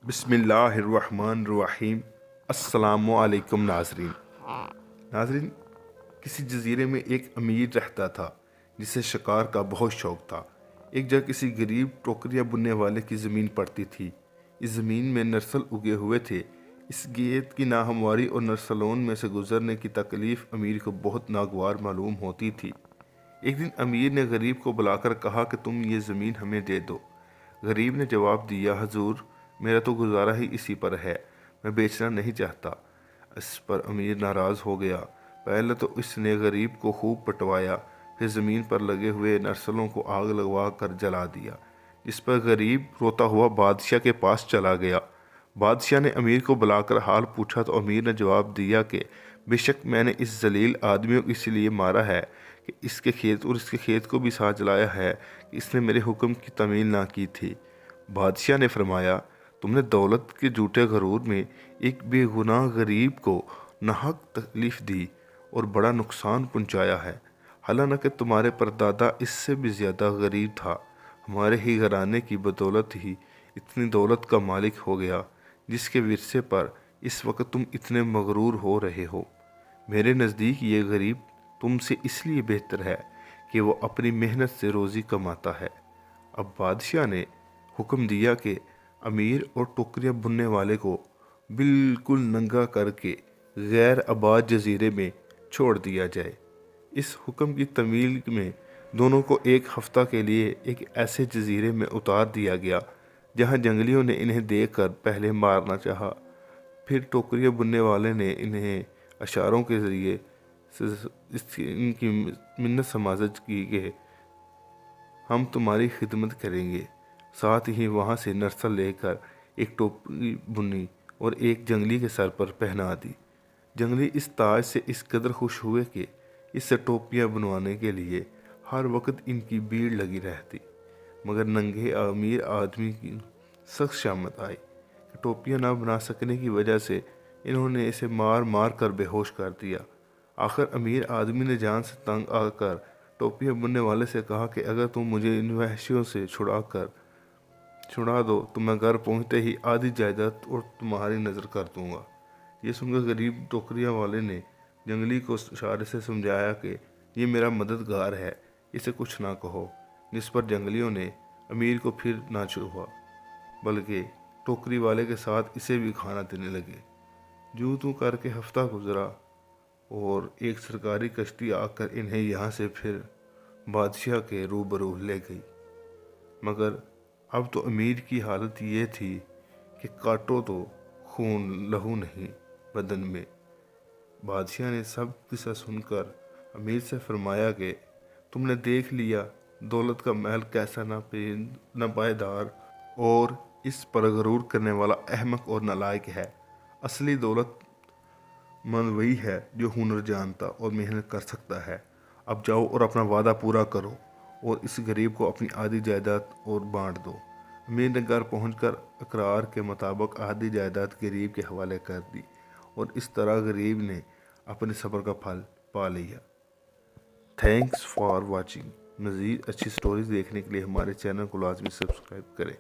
बिस्मिल्लाहिर्रहमानिर्रहीम। अस्सलामुअलैकुम नाज़रीन, किसी जजीरे में एक अमीर रहता था जिसे शिकार का बहुत शौक़ था। एक जगह किसी गरीब टोकरियाँ बुनने वाले की ज़मीन पड़ती थी। इस ज़मीन में नरसल उगे हुए थे। इस गेट की नाहमवारी और नरसलों में से गुज़रने की तकलीफ़ अमीर को बहुत नागवार मालूम होती थी। एक दिन अमीर ने गरीब को बुलाकर कहा कि तुम ये ज़मीन हमें दे दो। गरीब ने जवाब दिया, हजूर, मेरा तो गुजारा ही इसी पर है, मैं बेचना नहीं चाहता। इस पर अमीर नाराज़ हो गया। पहले तो इसने गरीब को खूब पटवाया, फिर ज़मीन पर लगे हुए नरसलों को आग लगवा कर जला दिया। इस पर गरीब रोता हुआ बादशाह के पास चला गया। बादशाह ने अमीर को बुलाकर हाल पूछा तो अमीर ने जवाब दिया कि बेशक मैंने इस जलील आदमी को इसलिए मारा है कि इसके खेत और इसके खेत को भी साथ जलाया है कि इसने मेरे हुक्म की तामील ना की थी। बादशाह ने फरमाया, तुमने दौलत के झूठे गरूर में एक बेगुनाह गरीब को नाहक तकलीफ़ दी और बड़ा नुकसान पहुंचाया है। हालांकि तुम्हारे परदादा इससे भी ज़्यादा गरीब था। हमारे ही घराने की बदौलत ही इतनी दौलत का मालिक हो गया जिसके विरसे पर इस वक्त तुम इतने मगरूर हो रहे हो। मेरे नज़दीक ये गरीब तुमसे इसलिए बेहतर है कि वो अपनी मेहनत से रोज़ी कमाता है। अब बादशाह ने हुक्म दिया कि अमीर और टोकरियाँ बुनने वाले को बिल्कुल नंगा करके गैर आबाद जजीरे में छोड़ दिया जाए। इस हुक्म की तमील में दोनों को एक हफ्ता के लिए एक ऐसे जजीरे में उतार दिया गया जहाँ जंगलियों ने इन्हें देखकर पहले मारना चाहा। फिर टोकरियाँ बुनने वाले ने इन्हें अशारों के ज़रिए इनकी मिन्नत समाजत की कि हम तुम्हारी खिदमत करेंगे। साथ ही वहाँ से नरसल लेकर एक टोपी बुनी और एक जंगली के सर पर पहना दी। जंगली इस ताज से इस कदर खुश हुए कि इससे टोपियाँ बनवाने के लिए हर वक्त इनकी भीड़ लगी रहती। मगर नंगे अमीर आदमी की सख्त शामत आई कि टोपियाँ ना बना सकने की वजह से इन्होंने इसे मार मार कर बेहोश कर दिया। आखिर अमीर आदमी ने जान से तंग आकर टोपियाँ बुनने वाले से कहा कि अगर तुम मुझे इन वहशियों से छुड़ा दो तो मैं घर पहुंचते ही आधी जायदाद और तुम्हारी नज़र कर दूंगा। ये सुनकर गरीब टोकरियाँ वाले ने जंगली को इशारे से समझाया कि ये मेरा मददगार है, इसे कुछ ना कहो। जिस पर जंगलियों ने अमीर को फिर ना छुआ बल्कि टोकरी वाले के साथ इसे भी खाना देने लगे। यूं तू करके हफ्ता गुजरा और एक सरकारी कश्ती आकर इन्हें यहाँ से फिर बादशाह के रूबरू ले गई। मगर अब तो अमीर की हालत ये थी कि काटो तो खून लहू नहीं बदन में। बादशाह ने सब किस्सा सुनकर अमीर से फरमाया कि तुमने देख लिया दौलत का महल कैसा नापायदार और इस पर गरूर करने वाला अहमक और नालायक है। असली दौलत मंद वही है जो हुनर जानता और मेहनत कर सकता है। अब जाओ और अपना वादा पूरा करो और इस गरीब को अपनी आधी जायदाद और बांट दो। अमीर ने घर पहुंचकर इकरार के मुताबिक आधी जायदाद गरीब के हवाले कर दी और इस तरह गरीब ने अपने सब्र का फल पा लिया। Thanks for watching. मज़ीद अच्छी स्टोरीज देखने के लिए हमारे चैनल को लाजमी सब्सक्राइब करें।